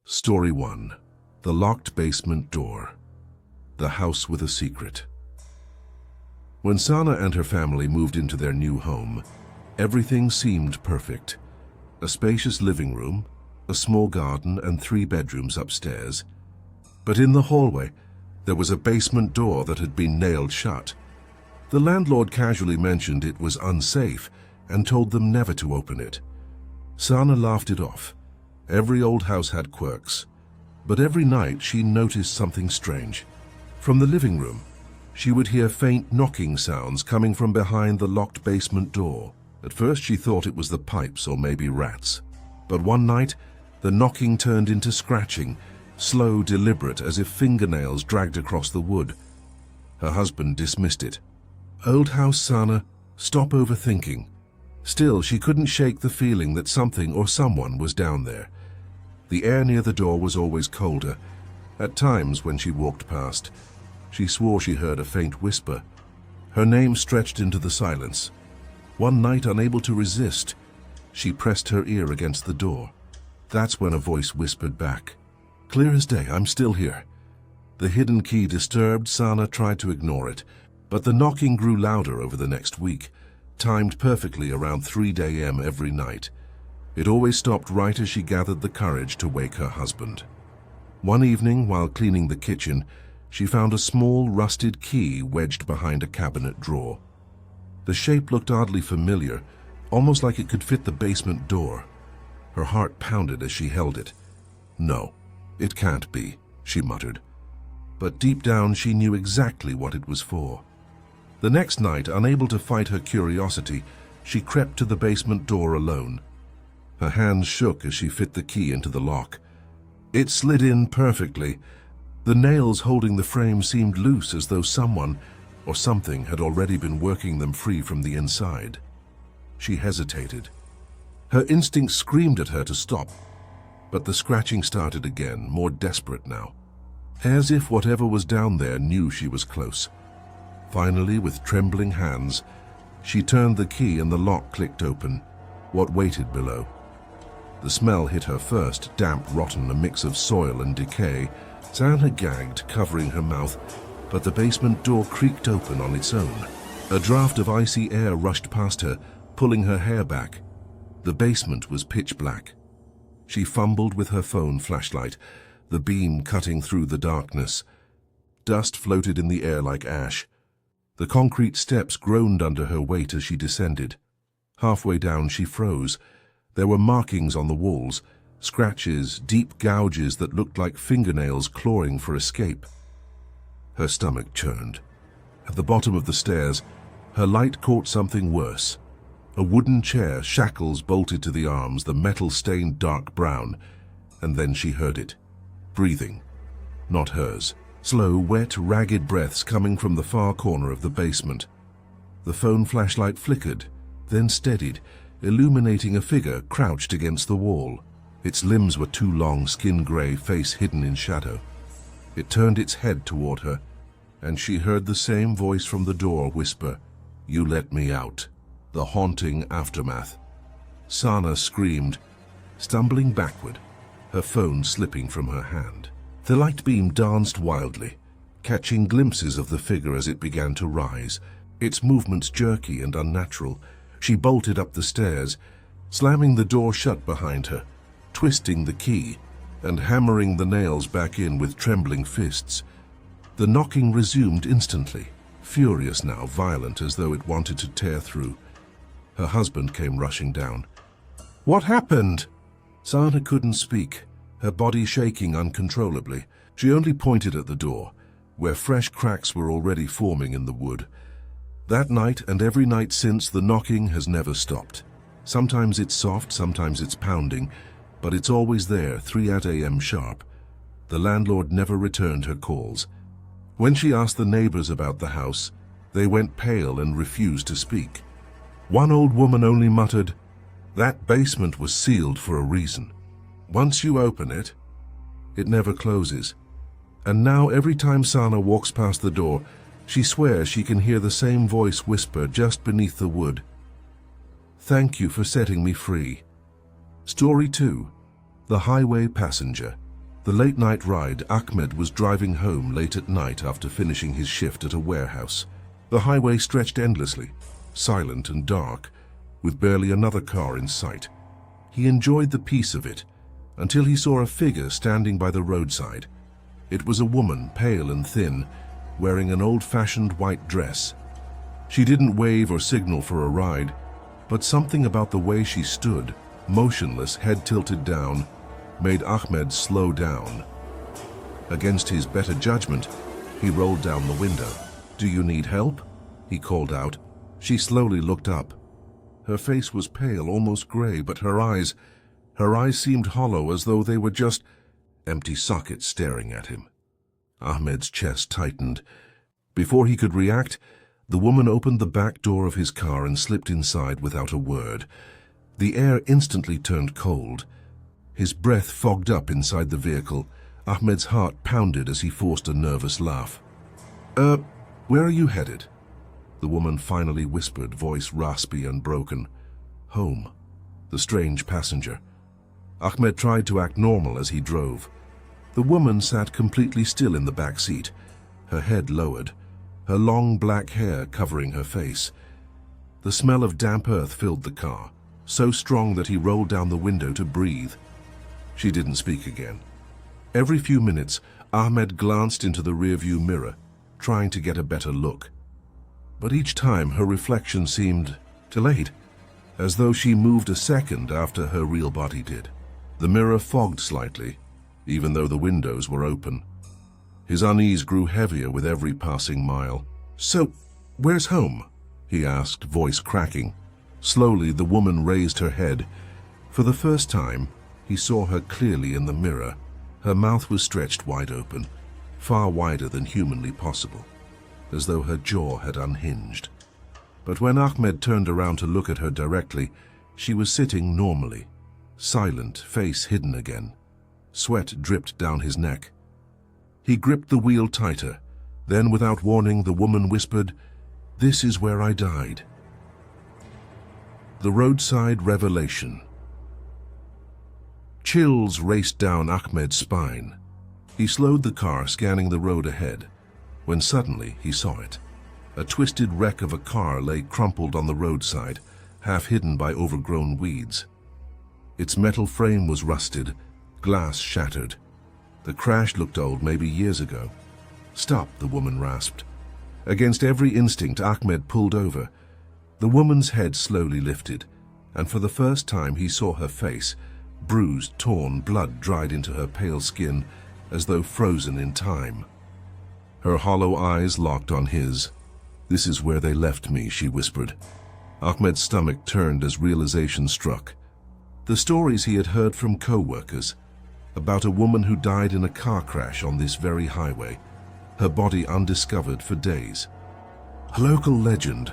Story 1. The Locked Basement Door. The House with a Secret. When Sana and her family moved into their new home, everything seemed perfect. A spacious living room, a small garden, and 3 bedrooms upstairs. But in the hallway, there was a basement door that had been nailed shut. The landlord casually mentioned it was unsafe and told them never to open it. Sana laughed it off. Every old house had quirks, but every night she noticed something strange. From the living room, she would hear faint knocking sounds coming from behind the locked basement door. At first she thought it was the pipes or maybe rats. But one night, the knocking turned into scratching, slow, deliberate, as if fingernails dragged across the wood. Her husband dismissed it. "Old house, Sana, stop overthinking." Still, she couldn't shake the feeling that something or someone was down there. The air near the door was always colder. At times, when she walked past, she swore she heard a faint whisper. Her name stretched into the silence. One night, unable to resist, she pressed her ear against the door. That's when a voice whispered back, "Clear as day, I'm still here." The hidden key disturbed, Sana tried to ignore it, but the knocking grew louder over the next week, timed perfectly around 3 a.m. every night. It always stopped right as she gathered the courage to wake her husband. One evening, while cleaning the kitchen, she found a small, rusted key wedged behind a cabinet drawer. The shape looked oddly familiar, almost like it could fit the basement door. Her heart pounded as she held it. "No, it can't be," she muttered. But deep down, she knew exactly what it was for. The next night, unable to fight her curiosity, she crept to the basement door alone. Her hands shook as she fit the key into the lock. It slid in perfectly. The nails holding the frame seemed loose, as though someone or something had already been working them free from the inside. She hesitated. Her instinct screamed at her to stop, but the scratching started again, more desperate now, as if whatever was down there knew she was close. Finally, with trembling hands, she turned the key and the lock clicked open. What waited below? The smell hit her first, damp, rotten, a mix of soil and decay. Sana gagged, covering her mouth, but the basement door creaked open on its own. A draft of icy air rushed past her, pulling her hair back. The basement was pitch black. She fumbled with her phone flashlight, the beam cutting through the darkness. Dust floated in the air like ash. The concrete steps groaned under her weight as she descended. Halfway down, she froze. There were markings on the walls, scratches, deep gouges that looked like fingernails clawing for escape. Her stomach churned. At the bottom of the stairs, her light caught something worse. A wooden chair, shackles bolted to the arms, the metal stained dark brown. And then she heard it. Breathing. Not hers. Slow, wet, ragged breaths coming from the far corner of the basement. The phone flashlight flickered, then steadied, illuminating a figure crouched against the wall. Its limbs were too long, skin-gray, face hidden in shadow. It turned its head toward her, and she heard the same voice from the door whisper, "You let me out." The haunting aftermath. Sana screamed, stumbling backward, her phone slipping from her hand. The light beam danced wildly, catching glimpses of the figure as it began to rise, its movements jerky and unnatural. She bolted up the stairs, slamming the door shut behind her, twisting the key, and hammering the nails back in with trembling fists. The knocking resumed instantly, furious now, violent, as though it wanted to tear through. Her husband came rushing down. "What happened?" Sana couldn't speak, her body shaking uncontrollably. She only pointed at the door, where fresh cracks were already forming in the wood. That night and every night since, the knocking has never stopped. Sometimes it's soft, sometimes it's pounding, but it's always there, 3 a.m. sharp. The landlord never returned her calls. When she asked the neighbors about the house, they went pale and refused to speak. One old woman only muttered, "That basement was sealed for a reason. Once you open it, it never closes." And now every time Sana walks past the door, she swears she can hear the same voice whisper just beneath the wood, "Thank you for setting me free." Story 2. The Highway Passenger. The late-night ride. Ahmed was driving home late at night after finishing his shift at a warehouse. The highway stretched endlessly, silent and dark, with barely another car in sight. He enjoyed the peace of it, until he saw a figure standing by the roadside. It was a woman, pale and thin, wearing an old-fashioned white dress. She didn't wave or signal for a ride, but something about the way she stood, motionless, head tilted down, made Ahmed slow down. Against his better judgment, he rolled down the window. "Do you need help?" he called out. She slowly looked up. Her face was pale, almost gray, but her eyes seemed hollow, as though they were just empty sockets staring at him. Ahmed's chest tightened. Before he could react, the woman opened the back door of his car and slipped inside without a word. The air instantly turned cold. His breath fogged up inside the vehicle. Ahmed's heart pounded as he forced a nervous laugh. Where are you headed?" The woman finally whispered, voice raspy and broken. "Home." The strange passenger. Ahmed tried to act normal as he drove. The woman sat completely still in the back seat, her head lowered, her long black hair covering her face. The smell of damp earth filled the car, so strong that he rolled down the window to breathe. She didn't speak again. Every few minutes, Ahmed glanced into the rearview mirror, trying to get a better look. But each time her reflection seemed delayed, as though she moved a second after her real body did. The mirror fogged slightly, even though the windows were open. His unease grew heavier with every passing mile. "So, where's home?" he asked, voice cracking. Slowly, the woman raised her head. For the first time, he saw her clearly in the mirror. Her mouth was stretched wide open, far wider than humanly possible, as though her jaw had unhinged. But when Ahmed turned around to look at her directly, she was sitting normally, silent, face hidden again. Sweat dripped down his neck. He gripped the wheel tighter. Then, without warning, the woman whispered, "This is where I died." The roadside revelation. Chills raced down Ahmed's spine. He slowed the car, scanning the road ahead, when suddenly he saw it. A twisted wreck of a car lay crumpled on the roadside, half hidden by overgrown weeds. Its metal frame was rusted, glass shattered. The crash looked old, maybe years ago. "Stop," the woman rasped. Against every instinct, Ahmed pulled over. The woman's head slowly lifted, and for the first time he saw her face, bruised, torn, blood dried into her pale skin, as though frozen in time. Her hollow eyes locked on his. "This is where they left me," she whispered. Ahmed's stomach turned as realization struck. The stories he had heard from co-workers, about a woman who died in a car crash on this very highway, her body undiscovered for days. A local legend.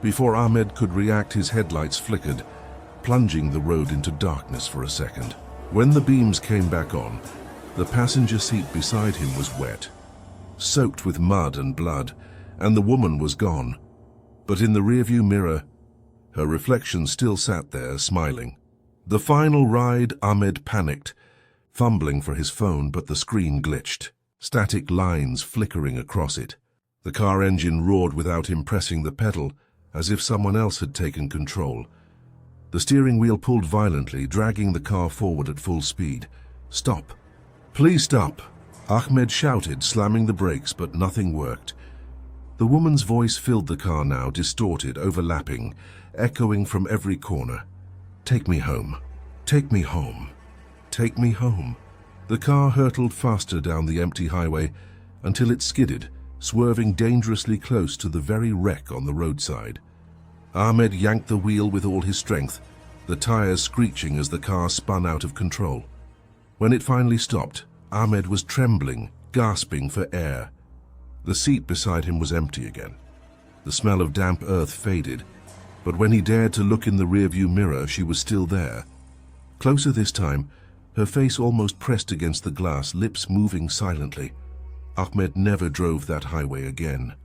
Before Ahmed could react, his headlights flickered, plunging the road into darkness for a second. When the beams came back on, the passenger seat beside him was wet, soaked with mud and blood, and the woman was gone. But in the rearview mirror, her reflection still sat there, smiling. The final ride, Ahmed panicked, fumbling for his phone, but the screen glitched, static lines flickering across it. The car engine roared without him pressing the pedal, as if someone else had taken control. The steering wheel pulled violently, dragging the car forward at full speed. "Stop! Please stop!" Ahmed shouted, slamming the brakes, but nothing worked. The woman's voice filled the car now, distorted, overlapping, echoing from every corner. "Take me home. Take me home. Take me home." The car hurtled faster down the empty highway until it skidded, swerving dangerously close to the very wreck on the roadside. Ahmed yanked the wheel with all his strength, the tires screeching as the car spun out of control. When it finally stopped, Ahmed was trembling, gasping for air. The seat beside him was empty again. The smell of damp earth faded, but when he dared to look in the rearview mirror, she was still there. Closer this time, her face almost pressed against the glass, lips moving silently. Ahmed never drove that highway again.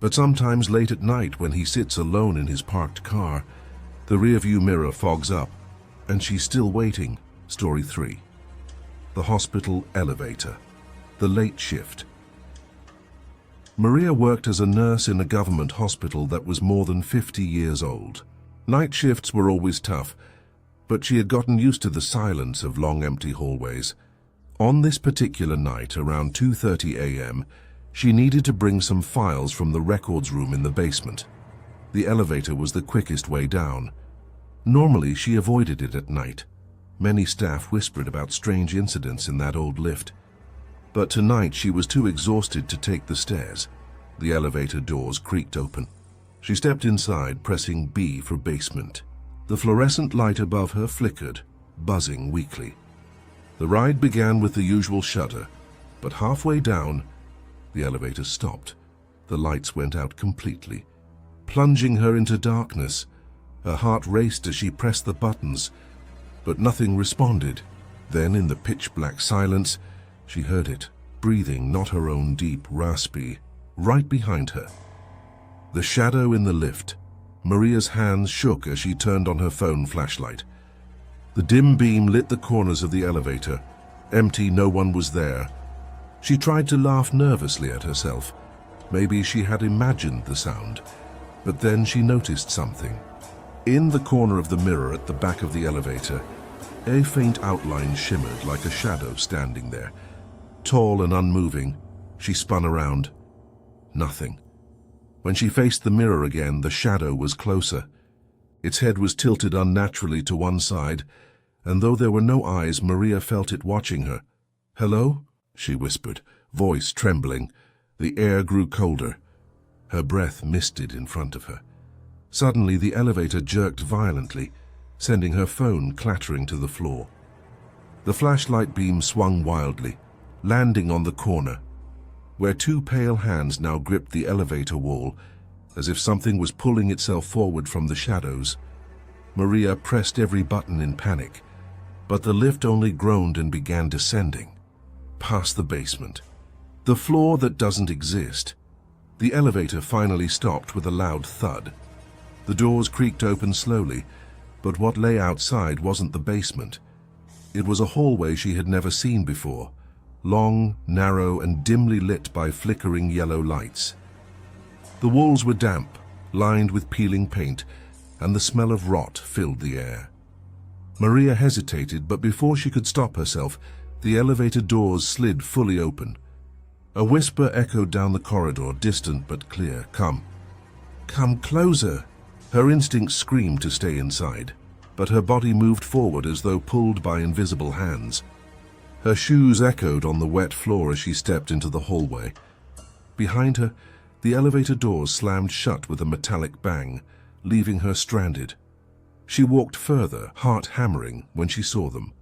But sometimes late at night, when he sits alone in his parked car, the rearview mirror fogs up, and she's still waiting. Story 3. the hospital elevator, the late shift. Maria worked as a nurse in a government hospital that was more than 50 years old. Night shifts were always tough, but she had gotten used to the silence of long empty hallways. On this particular night, around 2:30 a.m., she needed to bring some files from the records room in the basement. The elevator was the quickest way down. Normally, she avoided it at night. Many staff whispered about strange incidents in that old lift. But tonight she was too exhausted to take the stairs. The elevator doors creaked open. She stepped inside, pressing B for basement. The fluorescent light above her flickered, buzzing weakly. The ride began with the usual shudder, but halfway down, the elevator stopped. The lights went out completely, plunging her into darkness. Her heart raced as she pressed the buttons, but nothing responded. Then, in the pitch-black silence, she heard it, breathing, not her own deep, raspy, right behind her. The shadow in the lift. Maria's hands shook as she turned on her phone flashlight. The dim beam lit the corners of the elevator. Empty, no one was there. She tried to laugh nervously at herself. Maybe she had imagined the sound. But then she noticed something. In the corner of the mirror at the back of the elevator, a faint outline shimmered like a shadow standing there. Tall and unmoving, she spun around. Nothing. When she faced the mirror again, the shadow was closer. Its head was tilted unnaturally to one side, and though there were no eyes, Maria felt it watching her. "Hello?" she whispered, voice trembling. The air grew colder. Her breath misted in front of her. Suddenly, the elevator jerked violently, sending her phone clattering to the floor. The flashlight beam swung wildly, landing on the corner, where two pale hands now gripped the elevator wall, as if something was pulling itself forward from the shadows. Maria pressed every button in panic, but the lift only groaned and began descending, past the basement, the floor that doesn't exist. The elevator finally stopped with a loud thud. The doors creaked open slowly, but what lay outside wasn't the basement. It was a hallway she had never seen before, long, narrow, and dimly lit by flickering yellow lights. The walls were damp, lined with peeling paint, and the smell of rot filled the air. Maria hesitated, but before she could stop herself, the elevator doors slid fully open. A whisper echoed down the corridor, distant but clear. "Come. Come closer." Her instincts screamed to stay inside, but her body moved forward as though pulled by invisible hands. Her shoes echoed on the wet floor as she stepped into the hallway. Behind her, the elevator doors slammed shut with a metallic bang, leaving her stranded. She walked further, heart hammering, when she saw them.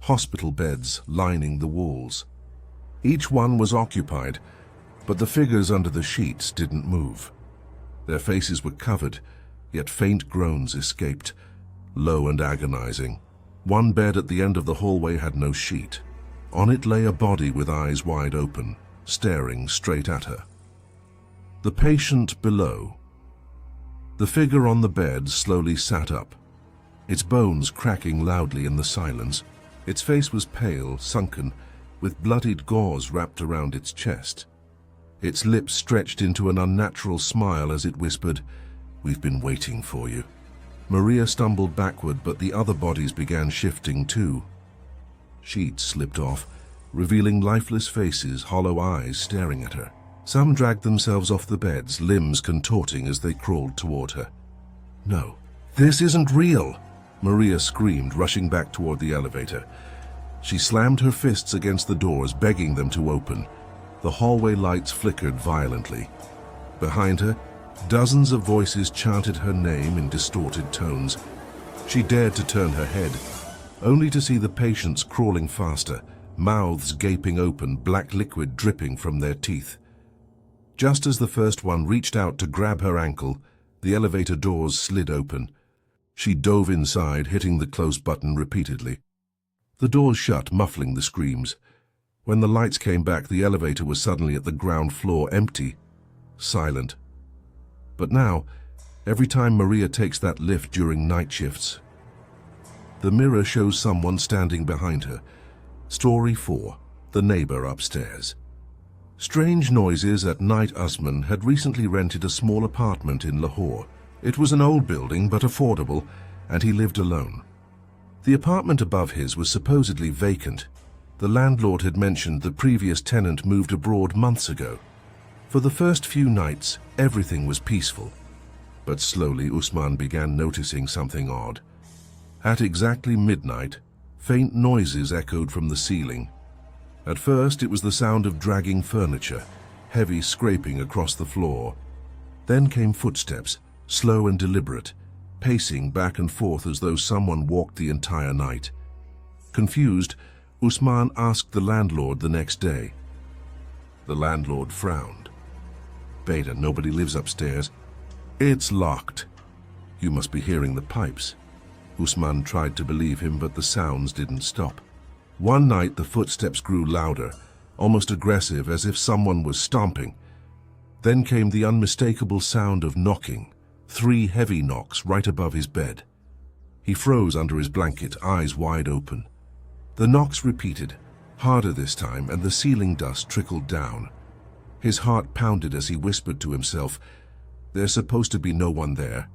Hospital beds lining the walls. Each one was occupied, but the figures under the sheets didn't move. Their faces were covered, yet faint groans escaped, low and agonizing. One bed at the end of the hallway had no sheet. On it lay a body with eyes wide open, staring straight at her. The patient below. The figure on the bed slowly sat up, its bones cracking loudly in the silence. Its face was pale, sunken, with bloodied gauze wrapped around its chest. Its lips stretched into an unnatural smile as it whispered, "We've been waiting for you." Maria stumbled backward, but the other bodies began shifting too. Sheets slipped off, revealing lifeless faces, hollow eyes staring at her. Some dragged themselves off the beds, limbs contorting as they crawled toward her. "No, this isn't real!" Maria screamed, rushing back toward the elevator. She slammed her fists against the doors, begging them to open. The hallway lights flickered violently. Behind her, dozens of voices chanted her name in distorted tones. She dared to turn her head, only to see the patients crawling faster, mouths gaping open, black liquid dripping from their teeth. Just as the first one reached out to grab her ankle, the elevator doors slid open. She dove inside, hitting the close button repeatedly. The doors shut, muffling the screams. When the lights came back, the elevator was suddenly at the ground floor, empty, silent. But now, every time Maria takes that lift during night shifts, the mirror shows someone standing behind her, Story 4. The Neighbor Upstairs. Strange noises at night. Usman had recently rented a small apartment in Lahore. It was an old building but affordable, and he lived alone. The apartment above his was supposedly vacant. The landlord had mentioned the previous tenant moved abroad months ago. For the first few nights, everything was peaceful. But slowly Usman began noticing something odd. At exactly midnight, faint noises echoed from the ceiling. At first, it was the sound of dragging furniture, heavy scraping across the floor. Then came footsteps, slow and deliberate, pacing back and forth as though someone walked the entire night. Confused, Usman asked the landlord the next day. The landlord frowned. "Beta, nobody lives upstairs. It's locked. You must be hearing the pipes." Usman tried to believe him, but the sounds didn't stop. One night the footsteps grew louder, almost aggressive, as if someone was stomping. Then came the unmistakable sound of knocking, 3 heavy knocks right above his bed. He froze under his blanket, eyes wide open. The knocks repeated, harder this time, and the ceiling dust trickled down. His heart pounded as he whispered to himself, "There's supposed to be no one there."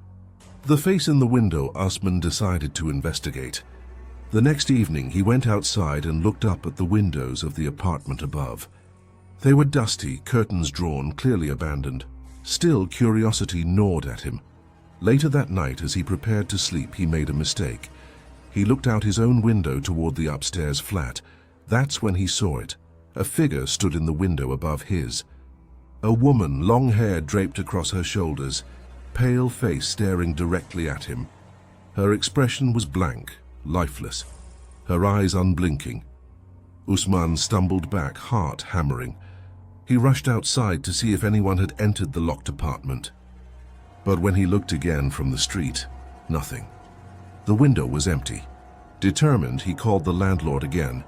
The face in the window. Usman decided to investigate. The next evening he went outside and looked up at the windows of the apartment above. They were dusty, curtains drawn, clearly abandoned. Still, curiosity gnawed at him. Later that night, as he prepared to sleep, he made a mistake. He looked out his own window toward the upstairs flat. That's when he saw it. A figure stood in the window above his. A woman, long hair draped across her shoulders, pale face staring directly at him. Her expression was blank, lifeless, her eyes unblinking. Usman stumbled back, heart hammering. He rushed outside to see if anyone had entered the locked apartment. But when he looked again from the street, nothing. The window was empty. Determined, he called the landlord again.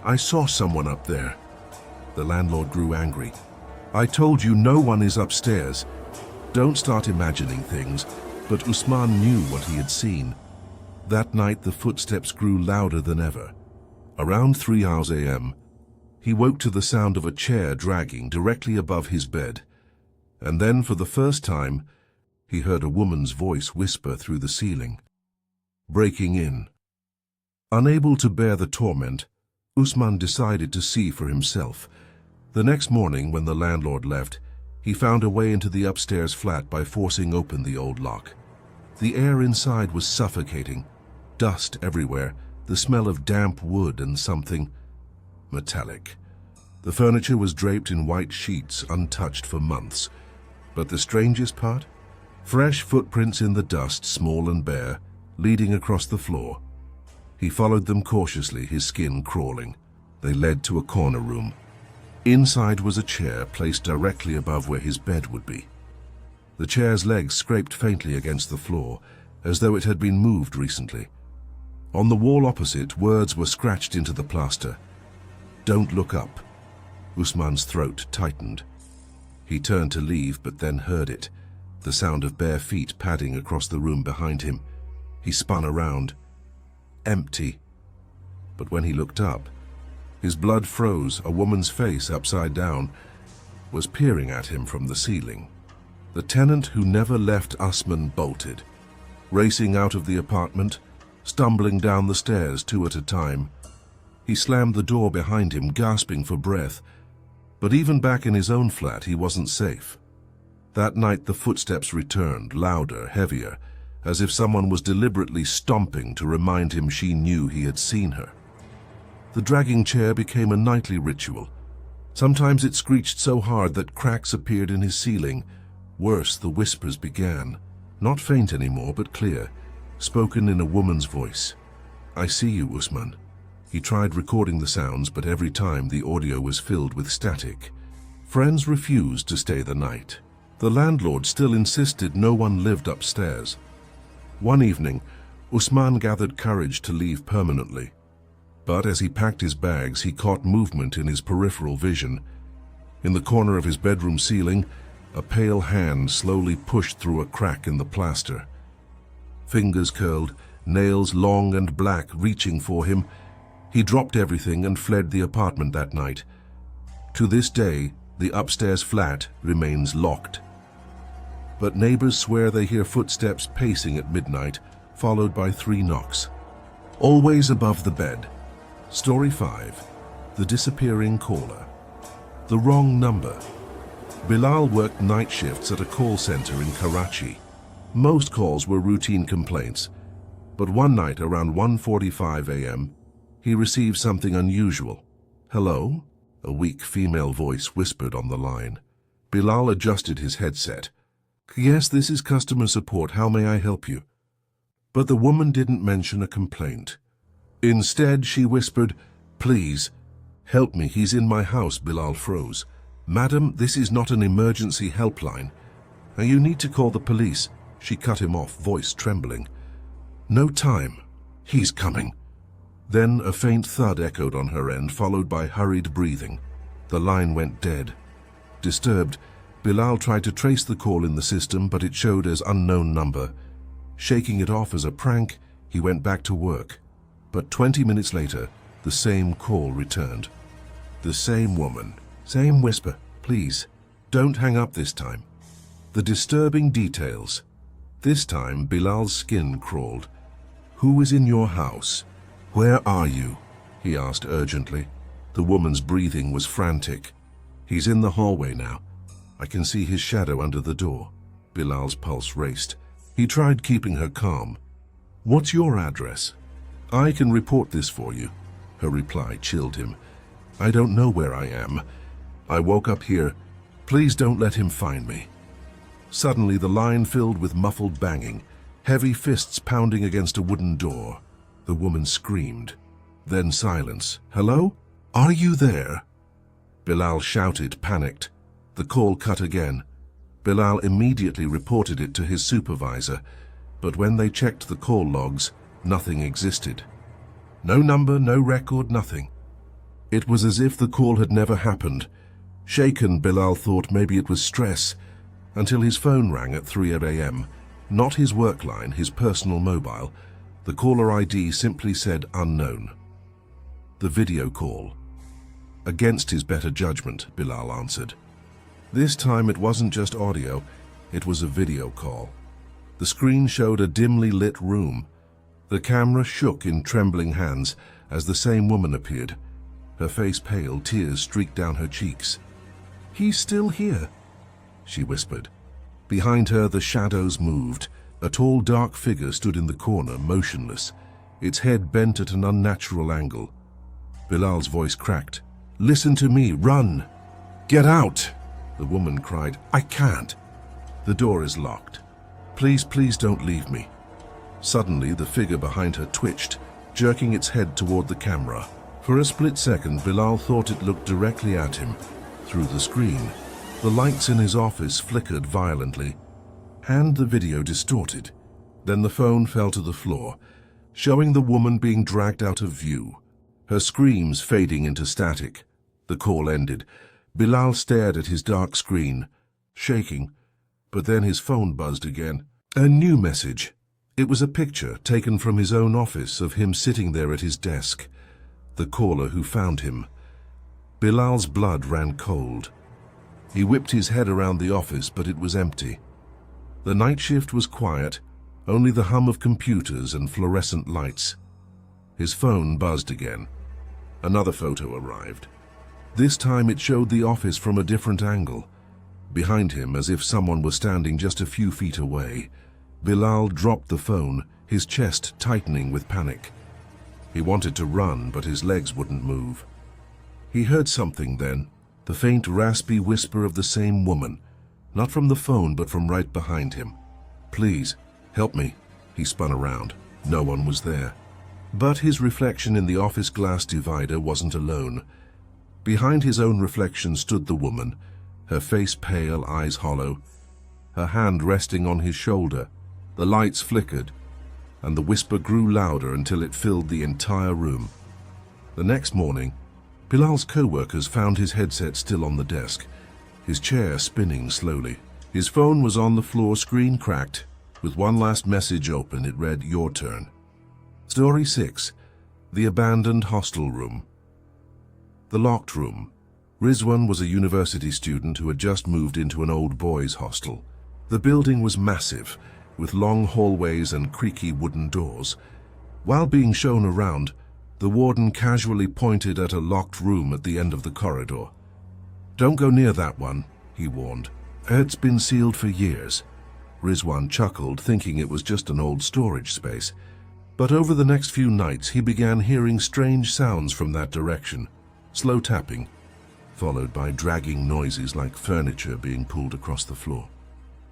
"I saw someone up there." The landlord grew angry. "I told you no one is upstairs. Don't start imagining things." But Usman knew what he had seen. That night the footsteps grew louder than ever. Around 3 a.m., he woke to the sound of a chair dragging directly above his bed. And then, for the first time, he heard a woman's voice whisper through the ceiling. "Breaking in." Unable to bear the torment, Usman decided to see for himself. The next morning, when the landlord left, he found a way into the upstairs flat by forcing open the old lock. The air inside was suffocating. Dust everywhere, the smell of damp wood and something metallic. The furniture was draped in white sheets, untouched for months. But the strangest part? Fresh footprints in the dust, small and bare, leading across the floor. He followed them cautiously, his skin crawling. They led to a corner room. Inside was a chair placed directly above where his bed would be. The chair's legs scraped faintly against the floor, as though it had been moved recently. On the wall opposite, words were scratched into the plaster. "Don't look up." Usman's throat tightened. He turned to leave, but then heard it, the sound of bare feet padding across the room behind him. He spun around. Empty. But when he looked up, his blood froze. A woman's face, upside down, was peering at him from the ceiling. The tenant who never left Usman bolted, racing out of the apartment, stumbling down the stairs 2 at a time. He slammed the door behind him, gasping for breath. But even back in his own flat, he wasn't safe. That night the footsteps returned, louder, heavier, as if someone was deliberately stomping to remind him she knew he had seen her. The dragging chair became a nightly ritual. Sometimes it screeched so hard that cracks appeared in his ceiling. Worse, the whispers began, not faint anymore, but clear, spoken in a woman's voice. "I see you, Usman." He tried recording the sounds, but every time the audio was filled with static. Friends refused to stay the night. The landlord still insisted no one lived upstairs. One evening, Usman gathered courage to leave permanently. But as he packed his bags, he caught movement in his peripheral vision. In the corner of his bedroom ceiling, a pale hand slowly pushed through a crack in the plaster. Fingers curled, nails long and black reaching for him. He dropped everything and fled the apartment that night. To this day, the upstairs flat remains locked. But neighbors swear they hear footsteps pacing at midnight, followed by 3 knocks. Always above the bed. Story 5. The disappearing caller. The wrong number. Bilal worked night shifts at a call center in Karachi. Most calls were routine complaints, but one night around 1:45 a.m., he received something unusual. "Hello?" A weak female voice whispered on the line. Bilal adjusted his headset. "Yes, this is customer support. How may I help you?" But the woman didn't mention a complaint. Instead, she whispered, "Please, help me. He's in my house." Bilal froze. "Madam, this is not an emergency helpline. You need to call the police." She cut him off, voice trembling. "No time. He's coming." Then a faint thud echoed on her end, followed by hurried breathing. The line went dead. Disturbed, Bilal tried to trace the call in the system, but it showed as unknown number. Shaking it off as a prank, he went back to work. But 20 minutes later, the same call returned. The same woman, same whisper, "Please, don't hang up this time." The disturbing details. This time, Bilal's skin crawled. "Who is in your house? Where are you?" he asked urgently. The woman's breathing was frantic. "He's in the hallway now. I can see his shadow under the door." Bilal's pulse raced. He tried keeping her calm. "What's your address?" "I can report this for you." Her reply chilled him. "I don't know where I am. I woke up here. Please don't let him find me." Suddenly, the line filled with muffled banging, heavy fists pounding against a wooden door. The woman screamed. Then silence. "Hello? Are you there?" Bilal shouted, panicked. The call cut again. Bilal immediately reported it to his supervisor, but when they checked the call logs, nothing existed. No number, no record, nothing. It was as if the call had never happened. Shaken, Bilal thought maybe it was stress, until his phone rang at 3 a.m. Not his work line, his personal mobile. The caller ID simply said unknown. The video call. Against his better judgment, Bilal answered. This time it wasn't just audio, it was a video call. The screen showed a dimly lit room. The camera shook in trembling hands as the same woman appeared. Her face pale, tears streaked down her cheeks. "He's still here," she whispered. Behind her, the shadows moved. A tall, dark figure stood in the corner, motionless, its head bent at an unnatural angle. Bilal's voice cracked. "Listen to me, run! Get out!" The woman cried. "I can't. The door is locked. Please, please don't leave me." Suddenly, the figure behind her twitched, jerking its head toward the camera. For a split second, Bilal thought it looked directly at him, through the screen. The lights in his office flickered violently, and the video distorted. Then the phone fell to the floor, showing the woman being dragged out of view, her screams fading into static. The call ended. Bilal stared at his dark screen, shaking, but then his phone buzzed again. A new message. It was a picture taken from his own office of him sitting there at his desk, the caller who found him. Bilal's blood ran cold. He whipped his head around the office, but it was empty. The night shift was quiet, only the hum of computers and fluorescent lights. His phone buzzed again. Another photo arrived. This time it showed the office from a different angle. Behind him, as if someone were standing just a few feet away. Bilal dropped the phone, his chest tightening with panic. He wanted to run, but his legs wouldn't move. He heard something then, the faint, raspy whisper of the same woman, not from the phone, but from right behind him. "Please, help me." He spun around. No one was there. But his reflection in the office glass divider wasn't alone. Behind his own reflection stood the woman, her face pale, eyes hollow, her hand resting on his shoulder. The lights flickered, and the whisper grew louder until it filled the entire room. The next morning, Bilal's co-workers found his headset still on the desk, his chair spinning slowly. His phone was on the floor, screen cracked. With one last message open, it read, "Your turn." Story 6. The abandoned hostel room. The locked room. Rizwan was a university student who had just moved into an old boys' hostel. The building was massive, with long hallways and creaky wooden doors. While being shown around, the warden casually pointed at a locked room at the end of the corridor. "Don't go near that one," he warned. "It's been sealed for years." Rizwan chuckled, thinking it was just an old storage space. But over the next few nights, he began hearing strange sounds from that direction. Slow tapping, followed by dragging noises like furniture being pulled across the floor.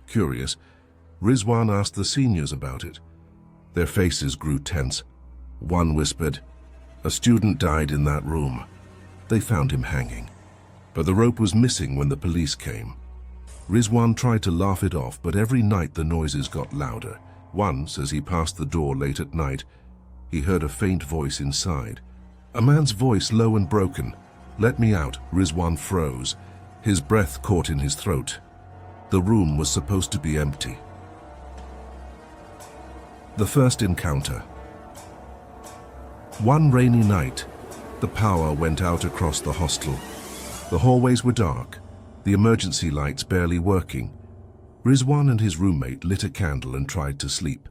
Curious, Rizwan asked the seniors about it. Their faces grew tense. One whispered, "A student died in that room. They found him hanging." But the rope was missing when the police came. Rizwan tried to laugh it off, but every night the noises got louder. Once, as he passed the door late at night, he heard a faint voice inside. A man's voice, low and broken. "Let me out." Rizwan froze. His breath caught in his throat. The room was supposed to be empty. The first encounter. One rainy night, the power went out across the hostel. The hallways were dark, the emergency lights barely working. Rizwan and his roommate lit a candle and tried to sleep.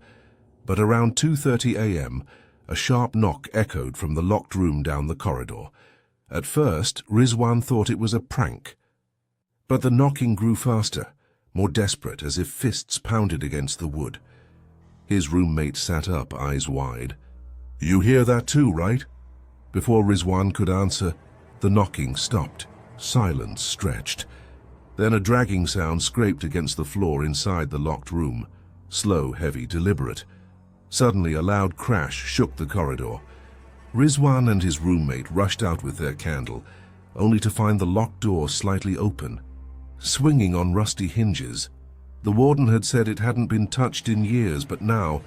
But around 2:30 a.m., a sharp knock echoed from the locked room down the corridor. At first, Rizwan thought it was a prank. But the knocking grew faster, more desperate, as if fists pounded against the wood. His roommate sat up, eyes wide. "You hear that too, right?" Before Rizwan could answer, the knocking stopped. Silence stretched. Then a dragging sound scraped against the floor inside the locked room. Slow, heavy, deliberate. Suddenly, a loud crash shook the corridor. Rizwan and his roommate rushed out with their candle, only to find the locked door slightly open, swinging on rusty hinges. The warden had said it hadn't been touched in years, but now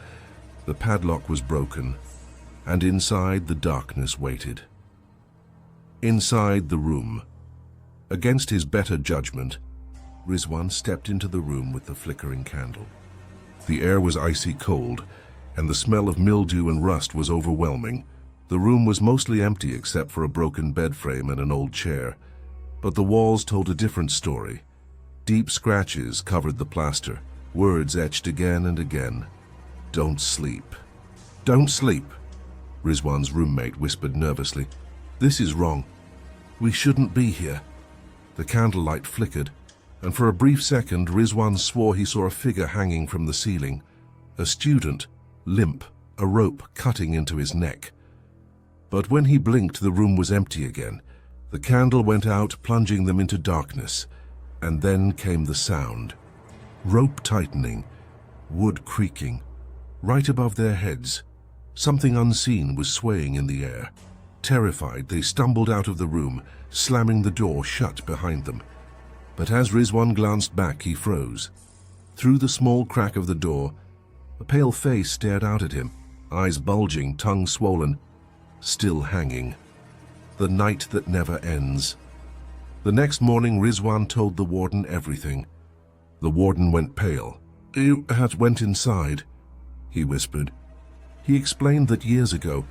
the padlock was broken, and inside the darkness waited. Inside the room, against his better judgment, Rizwan stepped into the room with the flickering candle. The air was icy cold, and the smell of mildew and rust was overwhelming. The room was mostly empty except for a broken bed frame and an old chair, but the walls told a different story. Deep scratches covered the plaster, words etched again and again. "Don't sleep. Don't sleep," Rizwan's roommate whispered nervously. "This is wrong. We shouldn't be here." The candlelight flickered, and for a brief second Rizwan swore he saw a figure hanging from the ceiling. A student, limp, a rope cutting into his neck. But when he blinked, the room was empty again. The candle went out, plunging them into darkness. And then came the sound. Rope tightening, wood creaking. Right above their heads, something unseen was swaying in the air. Terrified, they stumbled out of the room, slamming the door shut behind them. But as Rizwan glanced back, he froze. Through the small crack of the door, a pale face stared out at him, eyes bulging, tongue swollen, still hanging. The night that never ends. The next morning, Rizwan told the warden everything. The warden went pale. "You went inside," he whispered. He explained that years ago,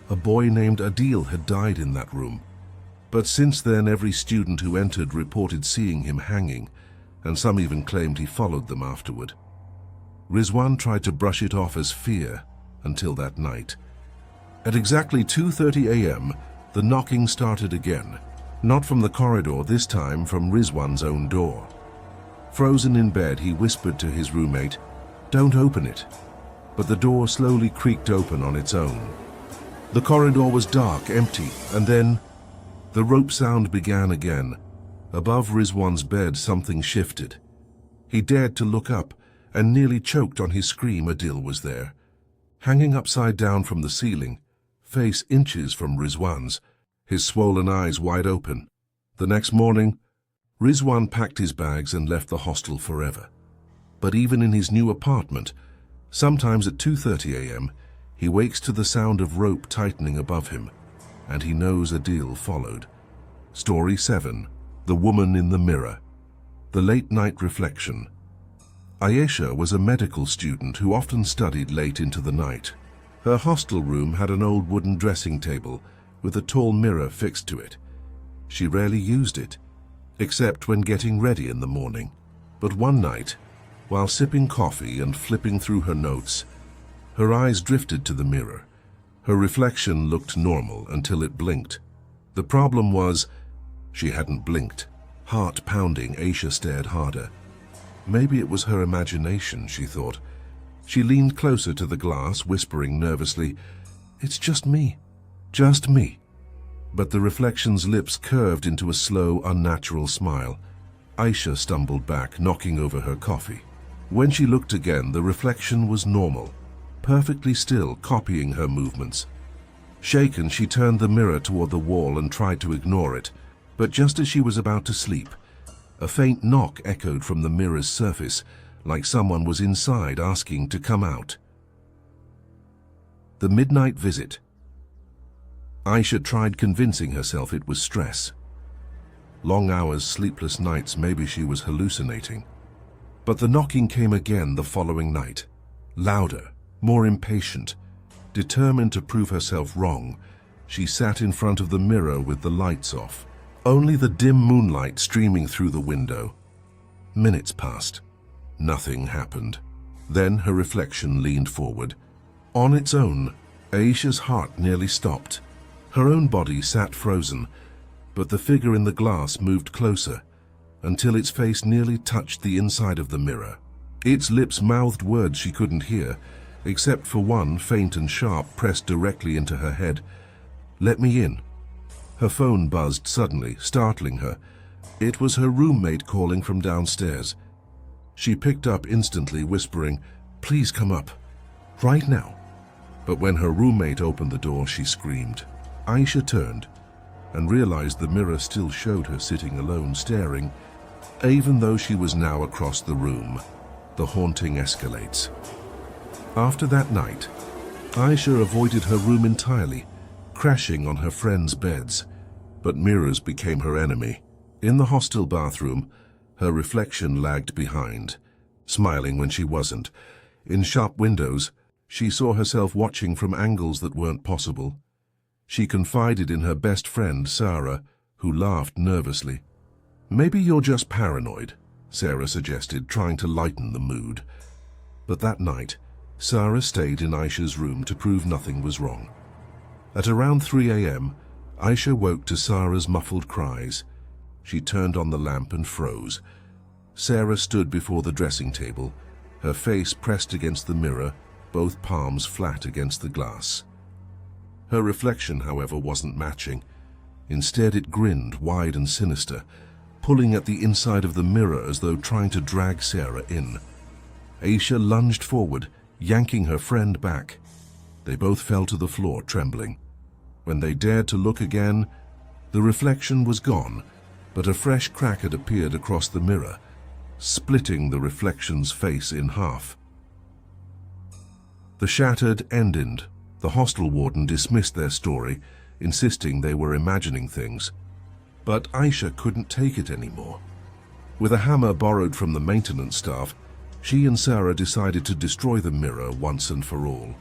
a boy named Adil had died in that room. But since then, every student who entered reported seeing him hanging, and some even claimed he followed them afterward. Rizwan tried to brush it off as fear until that night. At exactly 2:30 a.m., the knocking started again. Not from the corridor, this time from Rizwan's own door. Frozen in bed, he whispered to his roommate, "Don't open it." But the door slowly creaked open on its own. The corridor was dark, empty, and then the rope sound began again. Above Rizwan's bed, something shifted. He dared to look up and nearly choked on his scream. Adil was there, hanging upside down from the ceiling, face inches from Rizwan's, his swollen eyes wide open. The next morning, Rizwan packed his bags and left the hostel forever. But even in his new apartment, sometimes at 2:30 a.m., he wakes to the sound of rope tightening above him, and he knows Adil followed. Story 7. The Woman in the Mirror. The Late Night Reflection. Ayesha was a medical student who often studied late into the night. Her hostel room had an old wooden dressing table with a tall mirror fixed to it. She rarely used it, except when getting ready in the morning. But one night, while sipping coffee and flipping through her notes, her eyes drifted to the mirror. Her reflection looked normal until it blinked. The problem was, she hadn't blinked. Heart pounding, Aisha stared harder. Maybe it was her imagination, she thought. She leaned closer to the glass, whispering nervously, "It's just me, just me." But the reflection's lips curved into a slow, unnatural smile. Aisha stumbled back, knocking over her coffee. When she looked again, the reflection was normal, perfectly still, copying her movements. Shaken, she turned the mirror toward the wall and tried to ignore it. But just as she was about to sleep, a faint knock echoed from the mirror's surface, like someone was inside asking to come out. The midnight visit. Aisha tried convincing herself it was stress. Long hours, sleepless nights, maybe she was hallucinating. But the knocking came again the following night. Louder, more impatient. Determined to prove herself wrong, she sat in front of the mirror with the lights off, only the dim moonlight streaming through the window. Minutes passed. Nothing happened. Then her reflection leaned forward. On its own, Aisha's heart nearly stopped. Her own body sat frozen, but the figure in the glass moved closer, until its face nearly touched the inside of the mirror. Its lips mouthed words she couldn't hear, except for one, faint and sharp, pressed directly into her head. "Let me in." Her phone buzzed suddenly, startling her. It was her roommate calling from downstairs. She picked up instantly, whispering, "Please come up. Right now." But when her roommate opened the door, she screamed. Aisha turned and realized the mirror still showed her sitting alone, staring, even though she was now across the room. The haunting escalates. After that night, Aisha avoided her room entirely, crashing on her friends' beds. But mirrors became her enemy. In the hostel bathroom, her reflection lagged behind, smiling when she wasn't. In shop windows, she saw herself watching from angles that weren't possible. She confided in her best friend, Sarah, who laughed nervously. "Maybe you're just paranoid," Sarah suggested, trying to lighten the mood. But that night, Sarah stayed in Aisha's room to prove nothing was wrong. At around 3 a.m., Aisha woke to Sarah's muffled cries. She turned on the lamp and froze. Sarah stood before the dressing table, her face pressed against the mirror, both palms flat against the glass. Her reflection, however, wasn't matching. Instead, it grinned, wide and sinister, pulling at the inside of the mirror as though trying to drag Sarah in. Aisha lunged forward, yanking her friend back. They both fell to the floor, trembling. When they dared to look again, the reflection was gone, but a fresh crack had appeared across the mirror, splitting the reflection's face in half. The shattered ended. The hostel warden dismissed their story, insisting they were imagining things. But Aisha couldn't take it anymore. With a hammer borrowed from the maintenance staff, she and Sarah decided to destroy the mirror once and for all.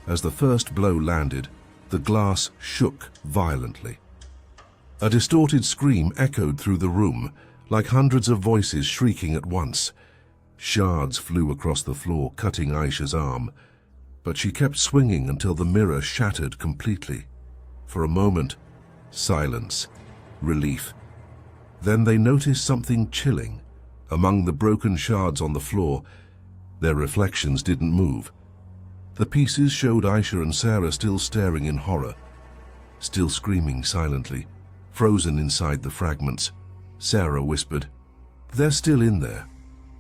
As the first blow landed, the glass shook violently. A distorted scream echoed through the room, like hundreds of voices shrieking at once. Shards flew across the floor, cutting Aisha's arm, but she kept swinging until the mirror shattered completely. For a moment, silence, relief. Then they noticed something chilling. Among the broken shards on the floor, their reflections didn't move. The pieces showed Aisha and Sarah still staring in horror, still screaming silently, frozen inside the fragments. Sarah whispered, "They're still in there."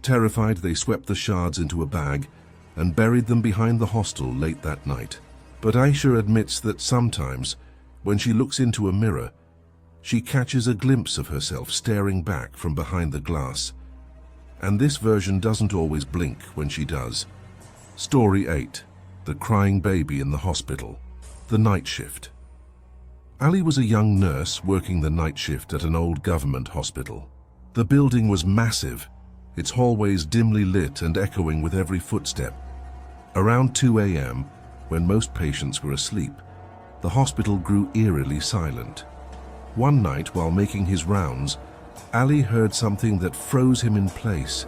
Terrified, they swept the shards into a bag and buried them behind the hostel late that night. But Aisha admits that sometimes, when she looks into a mirror, she catches a glimpse of herself staring back from behind the glass. And this version doesn't always blink when she does. Story 8. The Crying Baby in the Hospital. The Night Shift. Ali was a young nurse working the night shift at an old government hospital. The building was massive, its hallways dimly lit and echoing with every footstep. Around 2 a.m., when most patients were asleep, the hospital grew eerily silent. One night, while making his rounds, Ali heard something that froze him in place,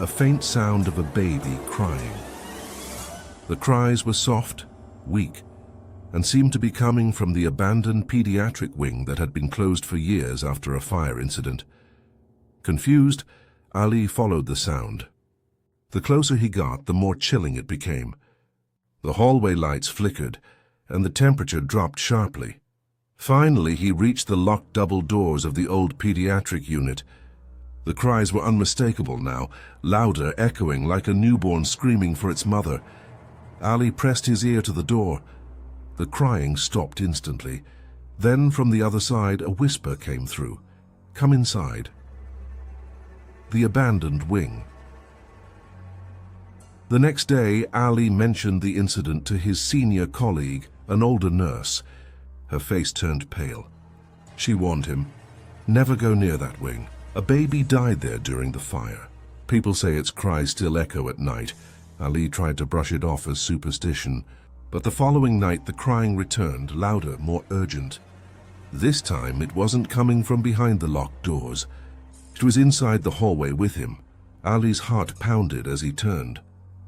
a faint sound of a baby crying. The cries were soft, weak, and seemed to be coming from the abandoned pediatric wing that had been closed for years after a fire incident. Confused, Ali followed the sound. The closer he got, the more chilling it became. The hallway lights flickered, and the temperature dropped sharply. Finally, he reached the locked double doors of the old pediatric unit. The cries were unmistakable now, louder, echoing like a newborn screaming for its mother. Ali pressed his ear to the door. The crying stopped instantly. Then, from the other side, a whisper came through. "Come inside." The abandoned wing. The next day, Ali mentioned the incident to his senior colleague, an older nurse. Her face turned pale. She warned him, "Never go near that wing. A baby died there during the fire. People say its cries still echo at night." Ali tried to brush it off as superstition, but the following night the crying returned, louder, more urgent. This time it wasn't coming from behind the locked doors. It was inside the hallway with him. Ali's heart pounded as he turned.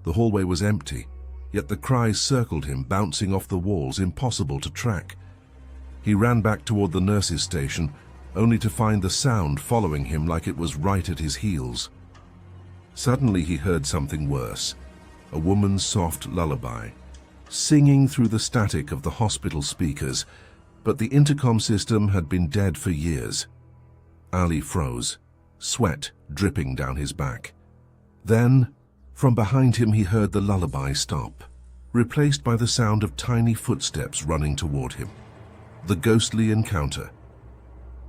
The hallway was empty, yet the cries circled him, bouncing off the walls, impossible to track. He ran back toward the nurse's station, only to find the sound following him like it was right at his heels. Suddenly he heard something worse, a woman's soft lullaby, singing through the static of the hospital speakers, but the intercom system had been dead for years. Ali froze, sweat dripping down his back. Then, from behind him he heard the lullaby stop, replaced by the sound of tiny footsteps running toward him. The ghostly encounter.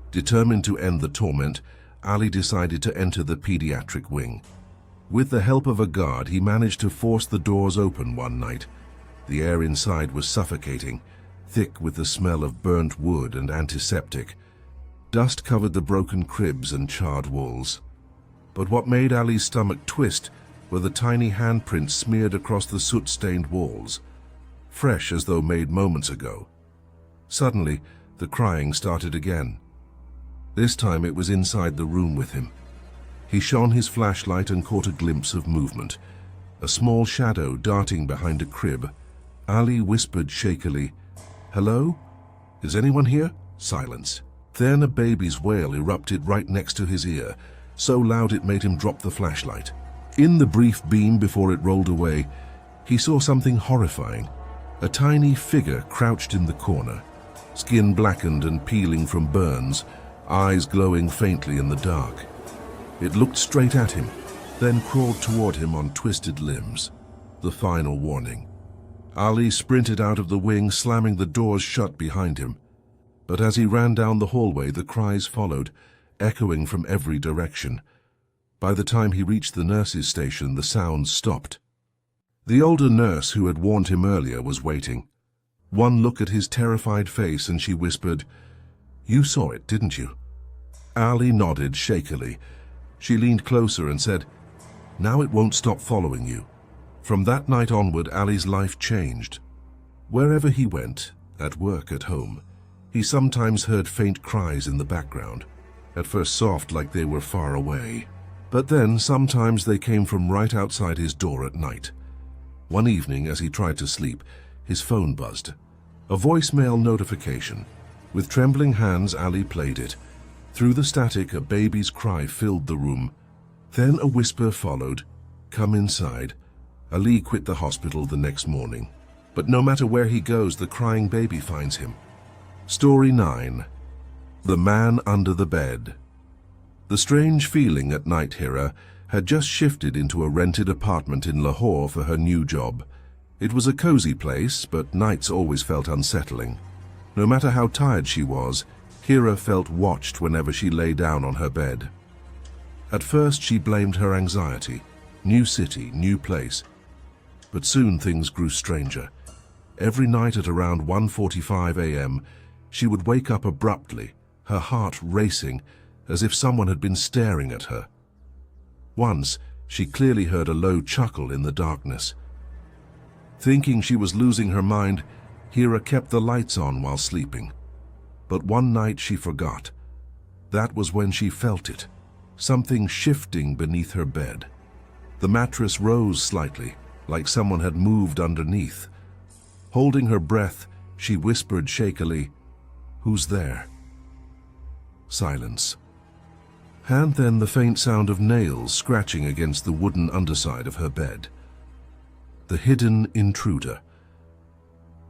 Determined to end the torment, Ali decided to enter the pediatric wing. With the help of a guard, he managed to force the doors open one night. The air inside was suffocating, thick with the smell of burnt wood and antiseptic. Dust covered the broken cribs and charred walls. But what made Ali's stomach twist were the tiny handprints smeared across the soot-stained walls, fresh as though made moments ago. Suddenly, the crying started again. This time it was inside the room with him. He shone his flashlight and caught a glimpse of movement, a small shadow darting behind a crib. Ali whispered shakily, "Hello? Is anyone here?" Silence. Then a baby's wail erupted right next to his ear, so loud it made him drop the flashlight. In the brief beam before it rolled away, he saw something horrifying. A tiny figure crouched in the corner, skin blackened and peeling from burns, eyes glowing faintly in the dark. It looked straight at him, then crawled toward him on twisted limbs. The final warning. Ali sprinted out of the wing, slamming the doors shut behind him. But as he ran down the hallway, the cries followed, echoing from every direction. By the time he reached the nurse's station, the sounds stopped. The older nurse who had warned him earlier was waiting. One look at his terrified face and she whispered, "You saw it, didn't you?" Ali nodded shakily. She leaned closer and said, "Now it won't stop following you." From that night onward, Ali's life changed. Wherever he went, at work, at home, he sometimes heard faint cries in the background, at first soft like they were far away. But then sometimes they came from right outside his door at night. One evening, as he tried to sleep, his phone buzzed. A voicemail notification. With trembling hands, Ali played it. Through the static, a baby's cry filled the room. Then a whisper followed, "Come inside." Ali quit the hospital the next morning. But no matter where he goes, the crying baby finds him. Story 9. The Man Under the Bed. The strange feeling at night Hira had just shifted into a rented apartment in Lahore for her new job. It was a cozy place, but nights always felt unsettling. No matter how tired she was, Hira felt watched whenever she lay down on her bed. At first she blamed her anxiety. New city, new place. But soon things grew stranger. Every night at around 1:45 a.m., she would wake up abruptly, her heart racing, as if someone had been staring at her. Once, she clearly heard a low chuckle in the darkness. Thinking she was losing her mind, Hira kept the lights on while sleeping. But one night she forgot. That was when she felt it, something shifting beneath her bed. The mattress rose slightly, like someone had moved underneath. Holding her breath, she whispered shakily, "Who's there?" Silence. And then the faint sound of nails scratching against the wooden underside of her bed. The hidden intruder.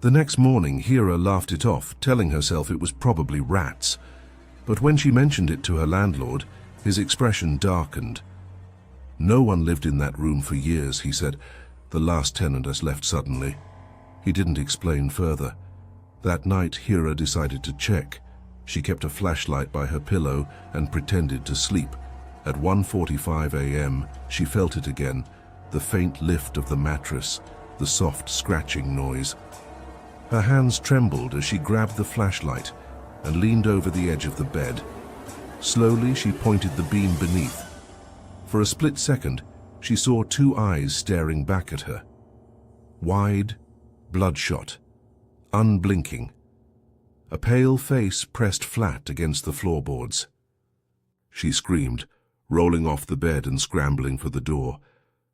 The next morning, Hira laughed it off, telling herself it was probably rats. But when she mentioned it to her landlord, his expression darkened. "No one lived in that room for years," he said. "The last tenant has left suddenly." He didn't explain further. That night, Hira decided to check. She kept a flashlight by her pillow and pretended to sleep. At 1:45 a.m., she felt it again, the faint lift of the mattress, the soft scratching noise. Her hands trembled as she grabbed the flashlight and leaned over the edge of the bed. Slowly, she pointed the beam beneath. For a split second, she saw two eyes staring back at her. Wide, bloodshot, unblinking. A pale face pressed flat against the floorboards. She screamed, rolling off the bed and scrambling for the door.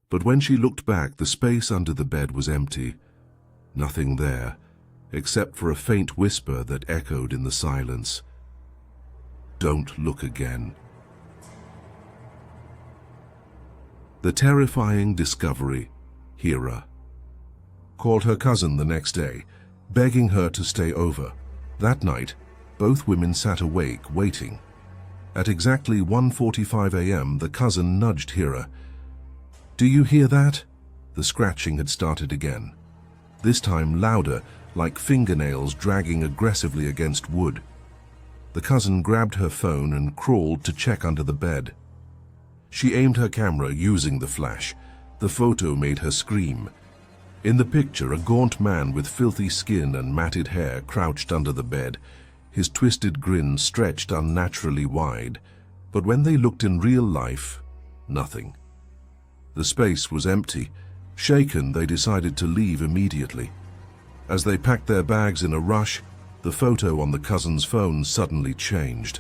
But when she looked back, the space under the bed was empty. Nothing there, except for a faint whisper that echoed in the silence. "Don't look again." The terrifying discovery, Hira called her cousin the next day, begging her to stay over. That night, both women sat awake, waiting. At exactly 1:45 a.m., the cousin nudged Hira. "Do you hear that?" The scratching had started again. This time louder, like fingernails dragging aggressively against wood. The cousin grabbed her phone and crawled to check under the bed. She aimed her camera using the flash. The photo made her scream. In the picture, a gaunt man with filthy skin and matted hair crouched under the bed, his twisted grin stretched unnaturally wide. But when they looked in real life, nothing. The space was empty. Shaken, they decided to leave immediately. As they packed their bags in a rush, the photo on the cousin's phone suddenly changed.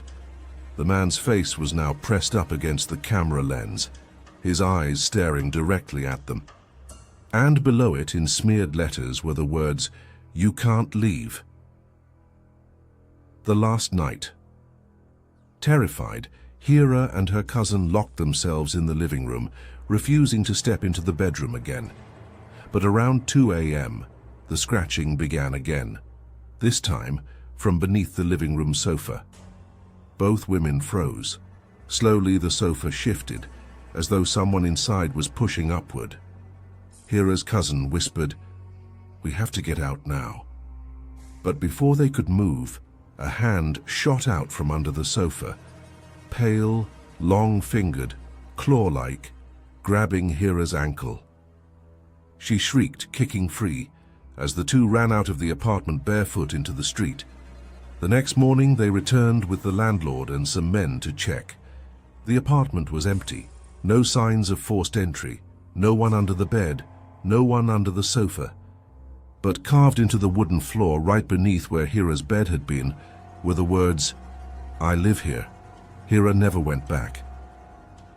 The man's face was now pressed up against the camera lens, his eyes staring directly at them. And below it, in smeared letters, were the words, "You can't leave." The last night. Terrified, Hira and her cousin locked themselves in the living room, refusing to step into the bedroom again. But around 2 a.m., the scratching began again, this time from beneath the living room sofa. Both women froze. Slowly the sofa shifted, as though someone inside was pushing upward. Hira's cousin whispered, "We have to get out now." But before they could move, a hand shot out from under the sofa, pale, long-fingered, claw-like, grabbing Hira's ankle. She shrieked, kicking free, as the two ran out of the apartment barefoot into the street. The next morning they returned with the landlord and some men to check. The apartment was empty, no signs of forced entry, no one under the bed, no one under the sofa. But carved into the wooden floor right beneath where Hira's bed had been were the words, "I live here." Hira never went back.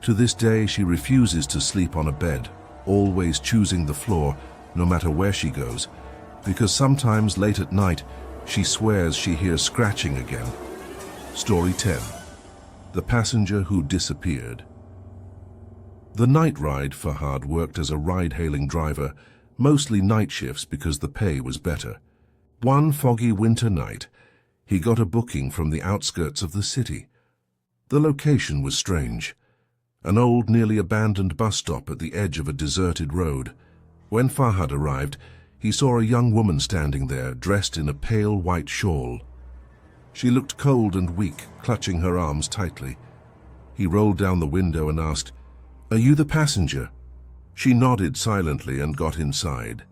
To this day she refuses to sleep on a bed, always choosing the floor no matter where she goes, because sometimes late at night she swears she hears scratching again. Story 10. The Passenger Who Disappeared. The night ride, Fahad worked as a ride-hailing driver, mostly night shifts because the pay was better. One foggy winter night, he got a booking from the outskirts of the city. The location was strange. An old, nearly abandoned bus stop at the edge of a deserted road. When Fahad arrived, he saw a young woman standing there, dressed in a pale white shawl. She looked cold and weak, clutching her arms tightly. He rolled down the window and asked, "Are you the passenger?" She nodded silently and got inside.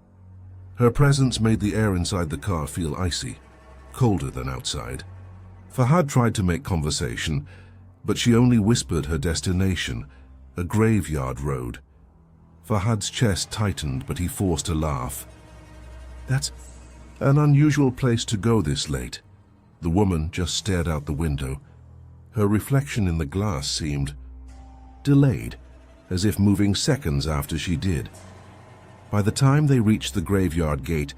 Her presence made the air inside the car feel icy, colder than outside. Fahad tried to make conversation, but she only whispered her destination, a graveyard road. Fahad's chest tightened, but he forced a laugh. That's an unusual place to go this late. The woman just stared out the window. Her reflection in the glass seemed delayed, as if moving seconds after she did. By the time they reached the graveyard gate,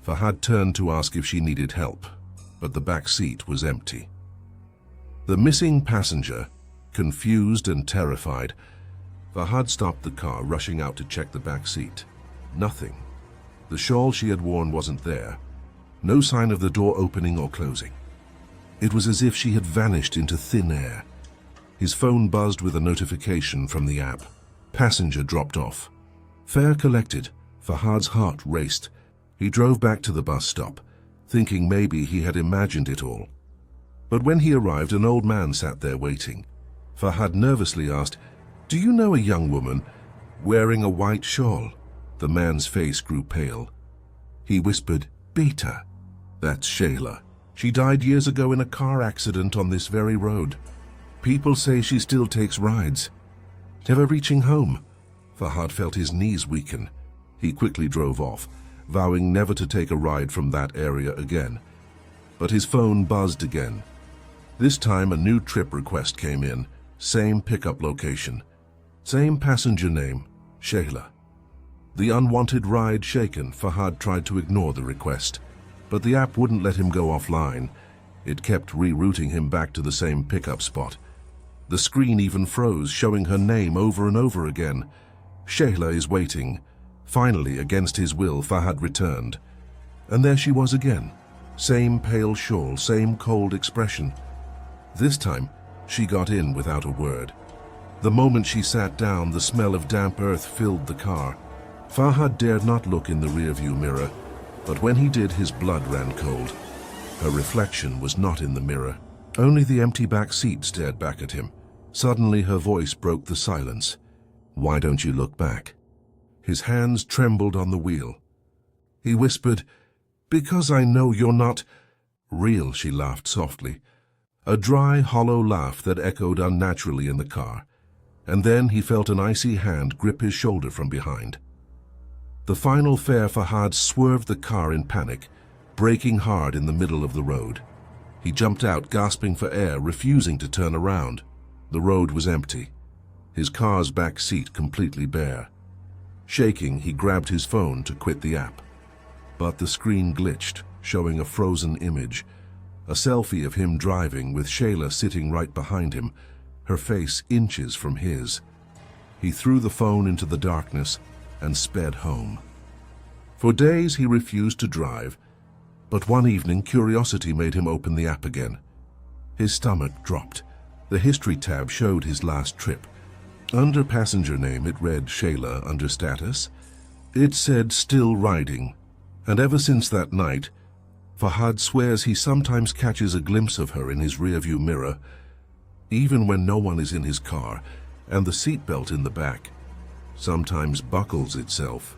Fahad turned to ask if she needed help, but the back seat was empty. The missing passenger, confused and terrified, Fahad stopped the car, rushing out to check the back seat. Nothing. The shawl she had worn wasn't there. No sign of the door opening or closing. It was as if she had vanished into thin air. His phone buzzed with a notification from the app. Passenger dropped off. Fare collected. Fahad's heart raced. He drove back to the bus stop, thinking maybe he had imagined it all. But when he arrived, an old man sat there waiting. Fahad nervously asked, "Do you know a young woman wearing a white shawl?" The man's face grew pale. He whispered, "Beta. That's Shayla. She died years ago in a car accident on this very road. People say she still takes rides. Never reaching home." Fahad felt his knees weaken. He quickly drove off, vowing never to take a ride from that area again. But his phone buzzed again. This time a new trip request came in. Same pickup location. Same passenger name, Shayla. The unwanted ride shaken, Fahad tried to ignore the request. But the app wouldn't let him go offline. It kept rerouting him back to the same pickup spot. The screen even froze, showing her name over and over again. "Shayla is waiting." Finally, against his will, Fahad returned. And there she was again. Same pale shawl, same cold expression. This time, she got in without a word. The moment she sat down, the smell of damp earth filled the car. Fahad dared not look in the rearview mirror, but when he did, his blood ran cold. Her reflection was not in the mirror. Only the empty back seat stared back at him. Suddenly, her voice broke the silence. "Why don't you look back?" His hands trembled on the wheel. He whispered, "Because I know you're not real," she laughed softly. A dry, hollow laugh that echoed unnaturally in the car. And then he felt an icy hand grip his shoulder from behind. The final fare, Fahad swerved the car in panic, braking hard in the middle of the road. He jumped out, gasping for air, refusing to turn around. The road was empty, his car's back seat completely bare. Shaking, he grabbed his phone to quit the app. But the screen glitched, showing a frozen image. A selfie of him driving, with Shayla sitting right behind him, her face inches from his. He threw the phone into the darkness and sped home. For days he refused to drive, but one evening curiosity made him open the app again. His stomach dropped. The history tab showed his last trip. Under passenger name it read Shayla. Under status it said still riding. And ever since that night, Fahad swears he sometimes catches a glimpse of her in his rearview mirror, even when no one is in his car, and the seatbelt in the back sometimes buckles itself.